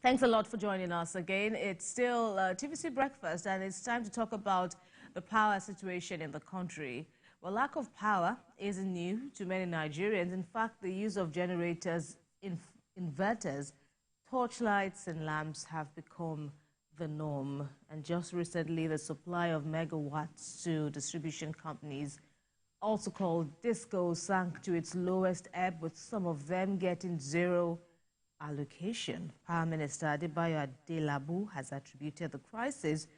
Thanks a lot for joining us again. It's still TVC Breakfast, and it's time to talk about the power situation in the country. Well, lack of power isn't new to many Nigerians. In fact, the use of generators, inverters, torchlights and lamps have become the norm. And just recently, the supply of megawatts to distribution companies, also called DisCos, sank to its lowest ebb, with some of them getting zero allocation. Power Minister Adebayo Adelabu has attributed the crisis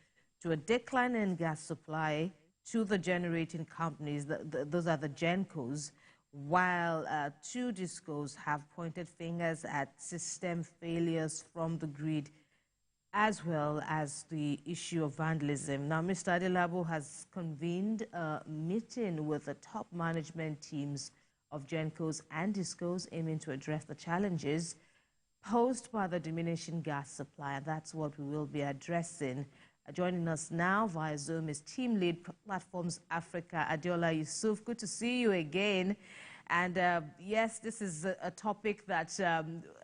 to a decline in gas supply to the generating companies, those are the GenCos, while two DisCos have pointed fingers at system failures from the grid, as well as the issue of vandalism. Now, Mr. Adelabu has convened a meeting with the top management teams of GenCos and DisCos, aiming to address the challenges posed by the diminishing gas supply, and that's what we will be addressing. Joining us now via Zoom is Team Lead Platforms Africa, Adeola Yusuf. Good to see you again. And yes, this is a topic that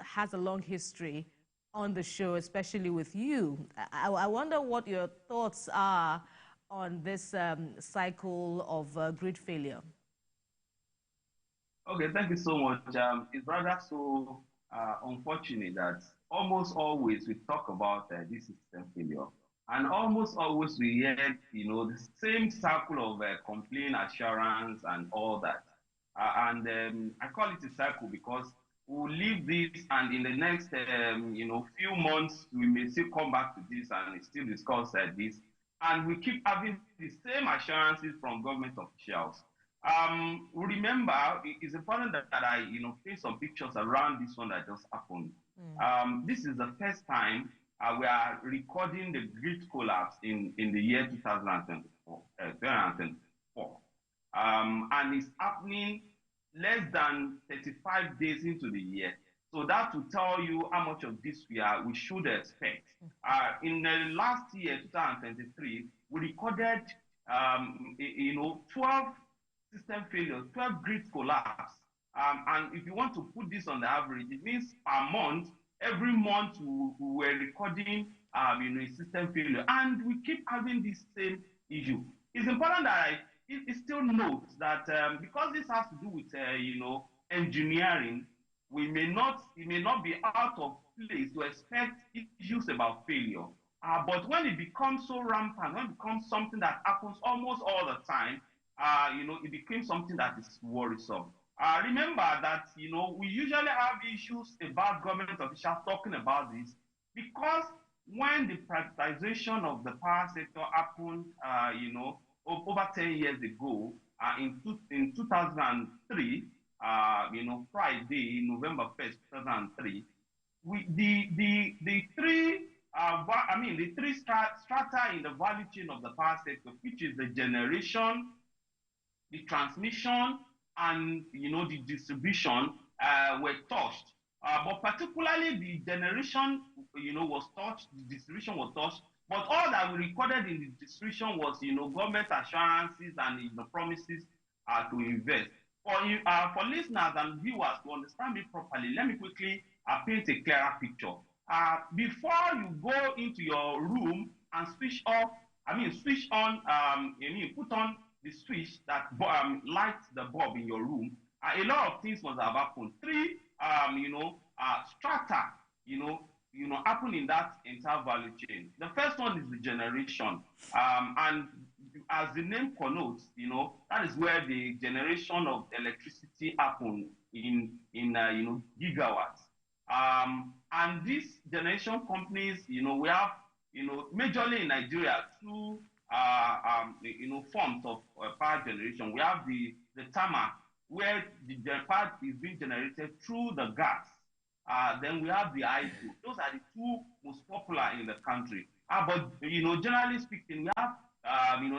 has a long history on the show, especially with you. I wonder what your thoughts are on this cycle of grid failure. Okay, thank you so much. It's rather so unfortunate that almost always we talk about this system failure, and almost always we hear, the same circle of complaint, assurance, and all that. I call it a cycle because we'll leave this, and in the next, few months, we may still come back to this and still discuss this, and we keep having the same assurances from government officials. Remember, it's important that I, paint some pictures around this one that just happened. This is the first time we are recording the grid collapse in the year 2024. And it's happening less than 35 days into the year. So that will tell you how much of this we should expect. In the last year, 2023, we recorded, 12 system failures, 12 grid collapse. And if you want to put this on the average, it means per month, every month we were recording, a system failure. And we keep having this same issue. It's important that it still notes that because this has to do with, engineering, it may not be out of place to expect issues about failure. But when it becomes so rampant, when it becomes something that happens almost all the time, it became something that is worrisome. Remember that, we usually have issues about government officials talking about this because when the privatization of the power sector happened, over 10 years ago, in 2003, Friday, November 1st, 2003, the three strata in the value chain of the power sector, which is the generation, the transmission, and the distribution were touched. But particularly the generation, was touched, the distribution was touched. But all that we recorded in the distribution was, government assurances and promises to invest. For listeners and viewers to understand me properly, let me quickly paint a clearer picture. Before you go into your room and switch on, put on the switch that lights the bulb in your room, a lot of things must have happened. Three, strata, happen in that entire value chain. The first one is the generation, and as the name connotes, that is where the generation of electricity happen in gigawatts. And these generation companies, we have, majorly in Nigeria, two forms of power generation. We have the thermal, where the power is being generated through the gas. Then we have the hydro. Those are the two most popular in the country. But generally speaking, we have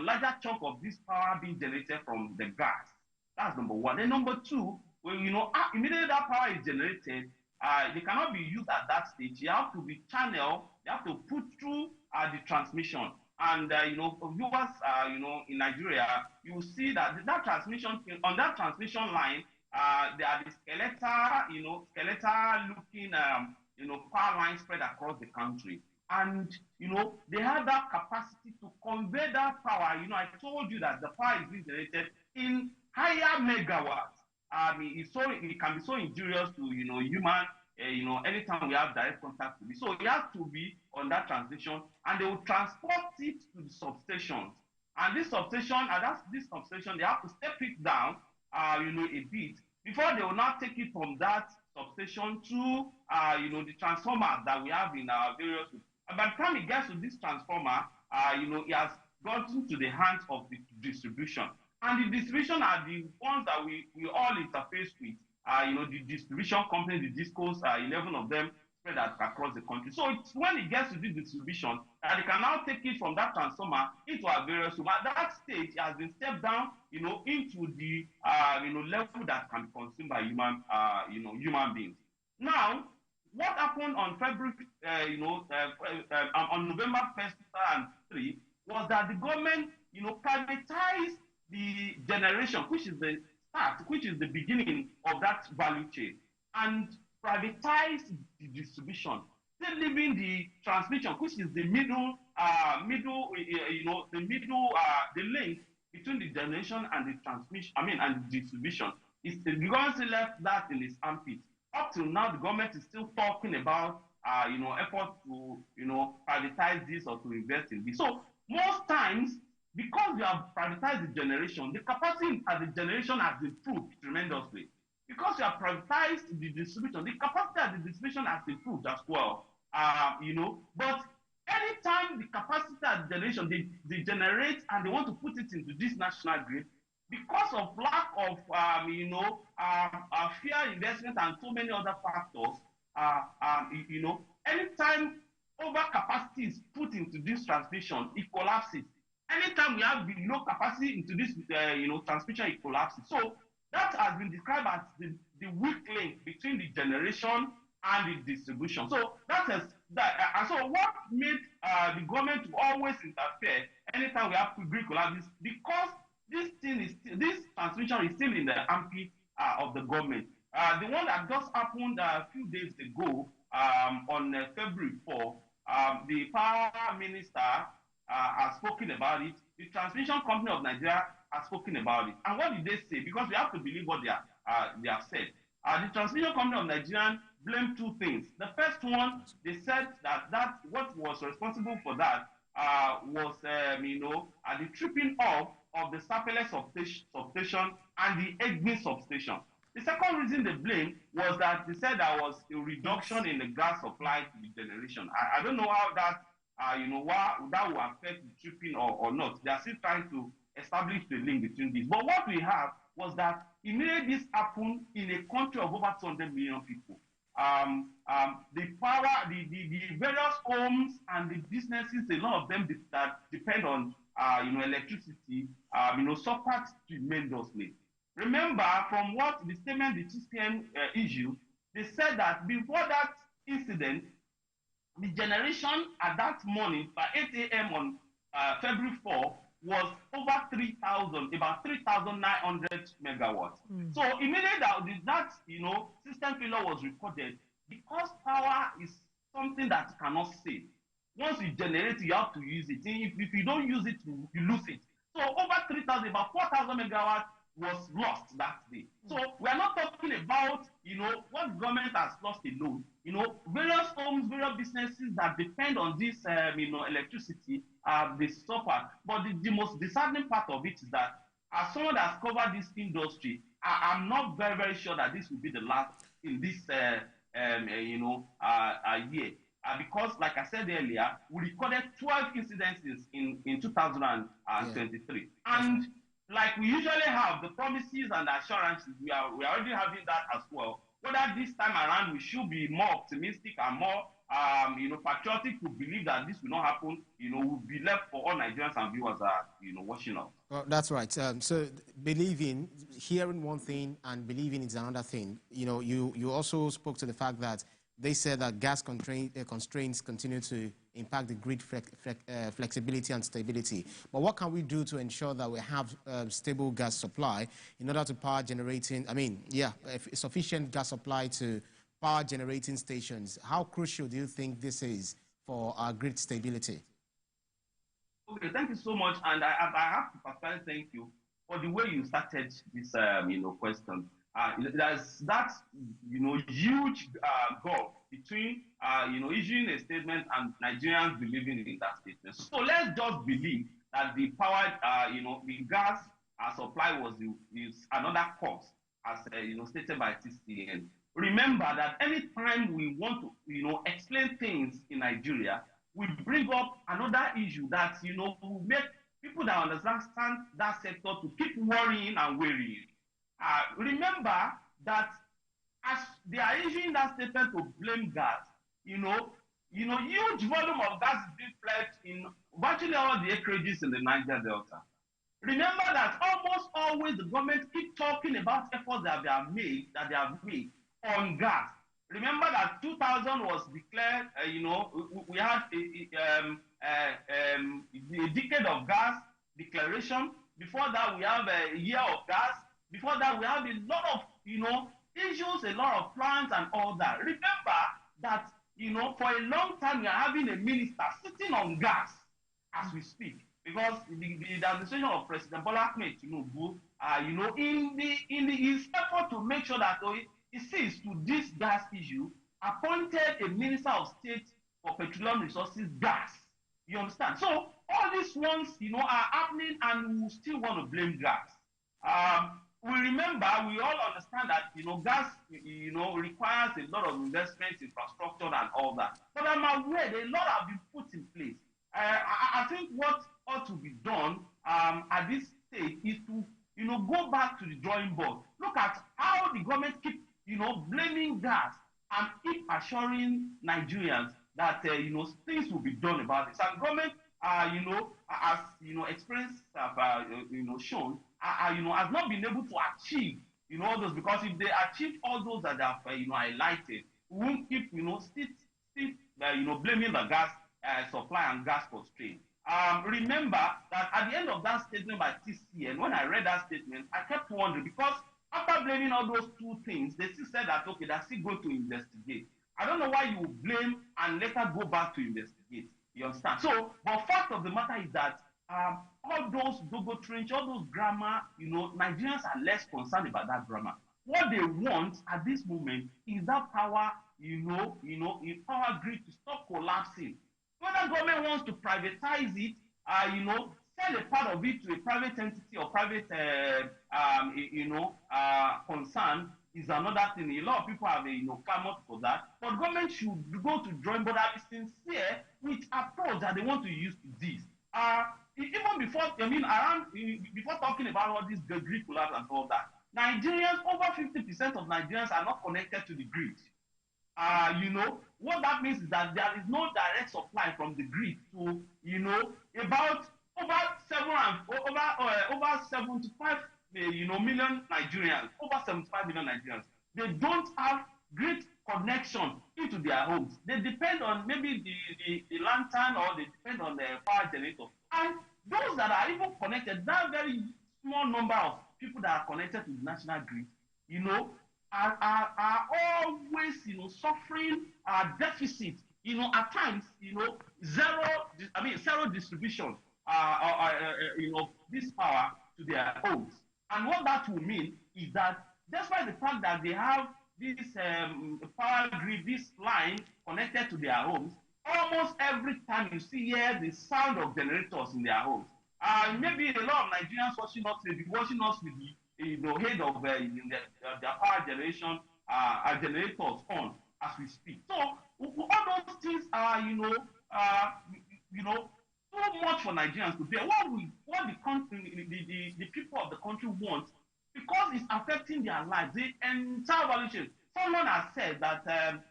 larger chunk of this power being generated from the gas. That's number one. Then number two, when immediately that power is generated, they cannot be used at that stage. You have to be channeled. You have to put through the transmission. And viewers, in Nigeria, you will see that that transmission line, there are the skeletal looking power lines spread across the country. And, they have that capacity to convey that power. I told you that the power is being generated in higher megawatts. It can be so injurious to, human, anytime we have direct contact with it. So it has to be on that transmission, and they will transport it to the substations. And this substation, they have to step it down, a bit before they will now take it from that substation to, the transformers that we have in our various. And by the time it gets to this transformer, it has gotten to the hands of the distribution. And the distribution are the ones that we all interface with. The distribution company, the DisCos, 11 of them spread across the country. So it's when it gets to the distribution that they can now take it from that transformer into our various room. At that stage, it has been stepped down, into the level that can be consumed by human beings. Now, what happened on February, on November 1st, 2003, was that the government, privatized the generation, which is the start, which is the beginning of that value chain, and privatize the distribution, still leaving the transmission, which is the the link between the generation and the transmission, and the distribution. The government still left that in its armpit. Up till now, the government is still talking about, efforts to, privatize this or to invest in this. So most times, because we have privatized the generation, the capacity at the generation has improved tremendously. Because we have privatized the distribution, the capacity at the distribution has improved as well. But anytime the capacity at the generation, they generate and they want to put it into this national grid, because of lack of, fair investment and so many other factors, anytime overcapacity is put into this transmission, it collapses. Anytime we have low capacity into this, transmission, it collapses. So that has been described as the weak link between the generation and the distribution. So that is that. And so what made the government to always interfere anytime we have grid collapse is because this transmission is still in the armpit of the government. The one that just happened a few days ago, on February 4, the power minister has spoken about it. The transmission company of Nigeria has spoken about it. And what did they say? Because we have to believe what they have said. The transmission company of Nigeria blamed two things. The first one, they said that what was responsible for that was the tripping off of the Sapele substation and the Egbe substation. The second reason they blamed was that they said there was a reduction in the gas supply to the generation. I don't know how that that will affect the tripping or not. They are still trying to establish the link between these. But what we have was that immediately this happened in a country of over 200 million people. The various homes and the businesses, a lot of them that depend on electricity, suffered tremendously. Remember, from what the statement the TCN issued, they said that before that incident, the generation at that morning, by 8 a.m. on February 4, was over 3,000, about 3,900 megawatts. So immediately that system failure was recorded, because power is something that you cannot save. Once you generate, you have to use it. If you don't use it, you lose it. So over 3,000, about 4,000 megawatts was lost that day. So we are not talking about, what the government has lost alone. Various homes, various businesses that depend on this, electricity, they suffer. But the most disheartening part of it is that, as someone that has covered this industry, I'm not very, very sure that this will be the last in this, year. Because, like I said earlier, we recorded 12 incidences in 2023. And like we usually have, the promises and assurances, we are already having that as well. Whether this time around we should be more optimistic and more patriotic to believe that this will not happen, will be left for all Nigerians and viewers are, watching us. Well, that's right. So hearing one thing and believing is another thing. You also spoke to the fact that they said that gas constraints continue to impact the grid flexibility and stability. But what can we do to ensure that we have stable gas supply in order to power generating, sufficient gas supply to power generating stations. How crucial do you think this is for our grid stability? Okay, thank you so much. And I have to personally thank you for the way you started this, question. There's that, huge gulf between, issuing a statement and Nigerians believing in that statement. So let's just believe that the power, the gas supply is another cause, as stated by TCN. Remember that anytime we want to, explain things in Nigeria, we bring up another issue that, will make people that understand that sector to keep worrying and worrying. Remember that as they are issuing that statement to blame gas, huge volume of gas is being pledged in virtually all the acreages in the Niger Delta. Remember that almost always the government keep talking about efforts that they have made on gas. Remember that 2000 was declared, we had a decade of gas declaration. Before that, we have a year of gas. Before that, we have a lot of, issues, a lot of plans and all that. Remember that, for a long time, we are having a minister sitting on gas as we speak. Because the administration of President Bola Ahmed Tinubu, in his effort to make sure that he sees to this gas issue, appointed a minister of state for petroleum resources, gas. You understand? So all these ones, are happening, and we still want to blame gas. We remember, we all understand that gas, requires a lot of investment, infrastructure, and all that. But I'm aware that a lot have been put in place. I think what ought to be done at this stage is to go back to the drawing board. Look at how the government keep blaming gas and keep assuring Nigerians that things will be done about this. And government as experience have shown has not been able to achieve all those, because if they achieve all those that they have highlighted, we won't keep still blaming the gas supply and gas constraint. Remember that at the end of that statement by TCN, when I read that statement, I kept wondering, because after blaming all those two things, they still said that, okay, they're still going to investigate. I don't know why you blame and later go back to investigate. You understand? So, but fact of the matter is that all those Dogo trench, all those grammar, Nigerians are less concerned about that grammar. What they want at this moment is that power, power grid to stop collapsing. Whether government wants to privatize it, sell a part of it to a private entity or private, concern is another thing. A lot of people have, clamored for that. But government should go to drawing board and be sincere with approach that they want to use to this. Even before, before talking about all this grid collapse and all that, Nigerians, over 50% of Nigerians are not connected to the grid. What that means is that there is no direct supply from the grid to, about over 75 million Nigerians, over 75 million Nigerians. They don't have grid connection into their homes. They depend on maybe the lantern, or they depend on the power generator. And those that are even connected, that very small number of people that are connected to the national grid, are always, suffering deficit, at times, zero distribution, this power to their homes. And what that will mean is that despite the fact that they have this power grid, this line connected to their homes, almost every time you see here the sound of generators in their homes. Maybe a lot of Nigerians watching us may be watching us with the head of their power generation generators on as we speak. So all those things are too much for Nigerians to bear. What the country, the people of the country want, because it's affecting their lives, the entire value chain. Someone has said that the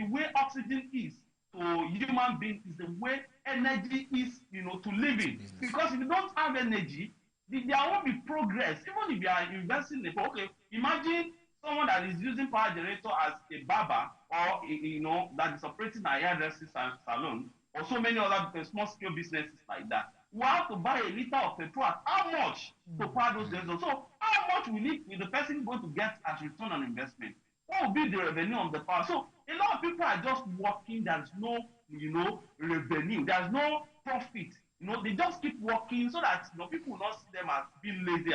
way oxygen is to human beings is the way energy is, to living. Because if you don't have energy, there won't be progress. Even if you are investing in okay, imagine someone that is using power generator as a barber, or that is operating a hairdressing salon, or so many other small scale businesses like that. We have to buy a liter of petrol at how much to power those generators? So how much is the person going to get as return on investment? what will be the revenue of the power? So a lot of people are just working. There's no, revenue. There's no profit. They just keep working so that people will not see them as being lazy,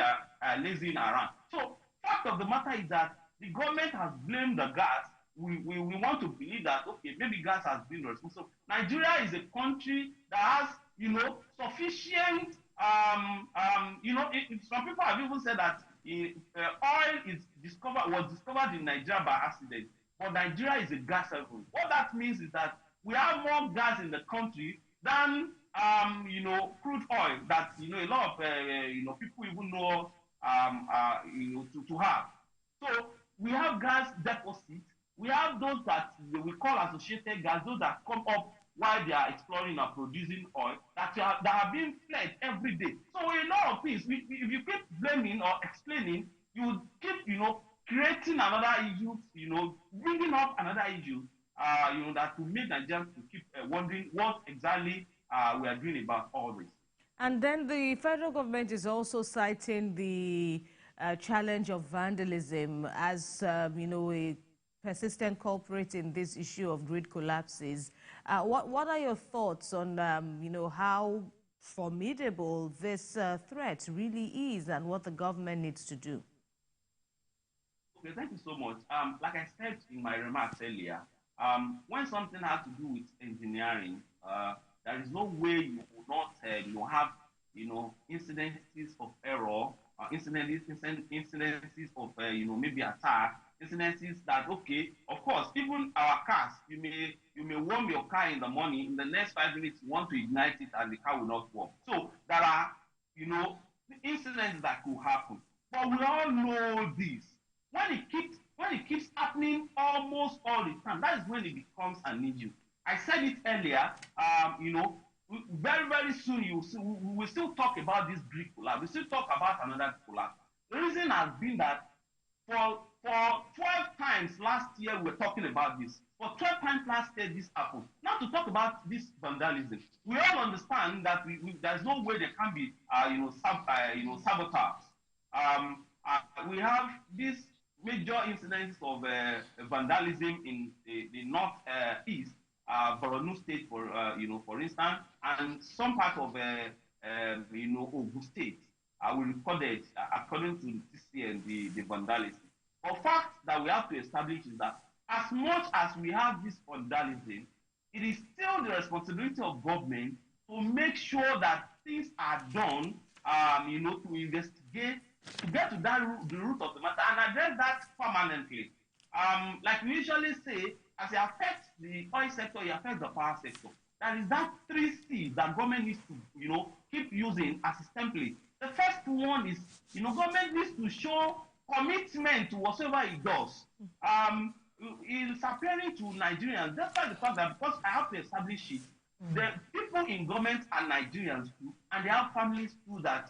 lazying around. So fact of the matter is that the government has blamed the gas. We want to believe that, okay, maybe gas has been responsible. So Nigeria is a country that has, sufficient, some people have even said that oil was discovered in Nigeria by accident. But Nigeria is a gas heaven. What that means is that we have more gas in the country than, crude oil that, a lot of, people even know, to have. So we have gas deposits. We have those that we call associated gas, those that come up while they are exploring or producing oil, that are being fled every day. So a lot of things, if you keep blaming or explaining, you keep, creating another issue, bringing up another issue, that will make Nigerians to keep wondering what exactly we are doing about all this. And then the federal government is also citing the challenge of vandalism as, a persistent culprit in this issue of grid collapses. What are your thoughts on, how formidable this threat really is and what the government needs to do? Okay, thank you so much. Like I said in my remarks earlier, when something has to do with engineering, there is no way you will not, have, incidences of error, incidences of, maybe attack, incidences that, okay, of course, even our cars, you may warm your car in the morning, in the next 5 minutes, you want to ignite it and the car will not work. So there are, incidents that could happen. But we all know this. When it keeps happening almost all the time, that is when it becomes an issue. I said it earlier, very, very soon we will still talk about this grid collapse. We still talk about another collapse. The reason has been that for 12 times last year we were talking about this. For 12 times last year this happened. Now to talk about this vandalism, we all understand that there's no way there can be sabotage. We have these major incidents of vandalism in the northeast, Borno State, for instance, and some part of Ogun State. We recorded, according to the TC, the vandalism. The fact that we have to establish is that as much as we have this vandalism, it is still the responsibility of government to make sure that things are done, to investigate, to get to the root of the matter and address that permanently. Like we usually say, as it affects the oil sector, it affects the power sector. That is that 3 C's that government needs to, keep using as a template. The first one is, government needs to show commitment to whatever it does. It's appearing to Nigerians, despite the fact that because I have to establish it, the people in government are Nigerians too, and they have families too that,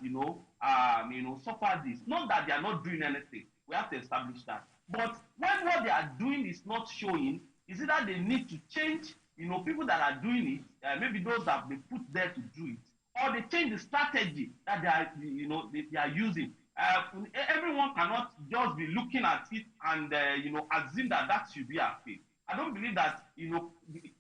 suffer this. Not that they are not doing anything. We have to establish that. But when what they are doing is not showing, is it that they need to change, people that are doing it, maybe those that have been put there to do it, or they change the strategy that they are, they are using. Everyone cannot just be looking at it and, assume that should be our fate. I don't believe that,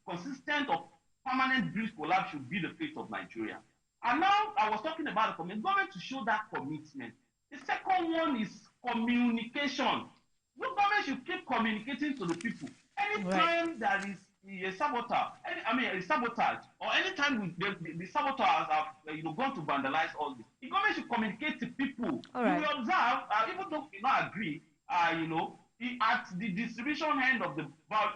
consistent or permanent grid collapse should be the fate of Nigeria. And now I was talking about the commitment. Government to show that commitment. The second one is communication. The government should keep communicating to the people. Anytime there is a sabotage, a sabotage, or anytime the saboteurs have gone to vandalize all this, the government should communicate to people. Right. You will observe, even though we not agree, at the distribution end of the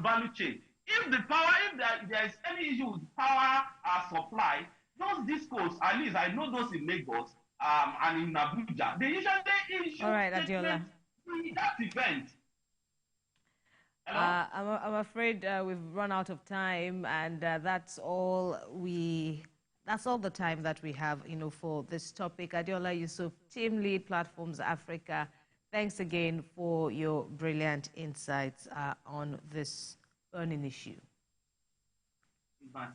value chain, if there is any issue with power supply, those DisCos, at least I know those in Lagos and in Abuja, they usually issue statements in that event. I'm afraid we've run out of time, and that's all the time that we have, for this topic. Adeola Yusuf, Team Lead Platforms Africa. Thanks again for your brilliant insights on this burning issue.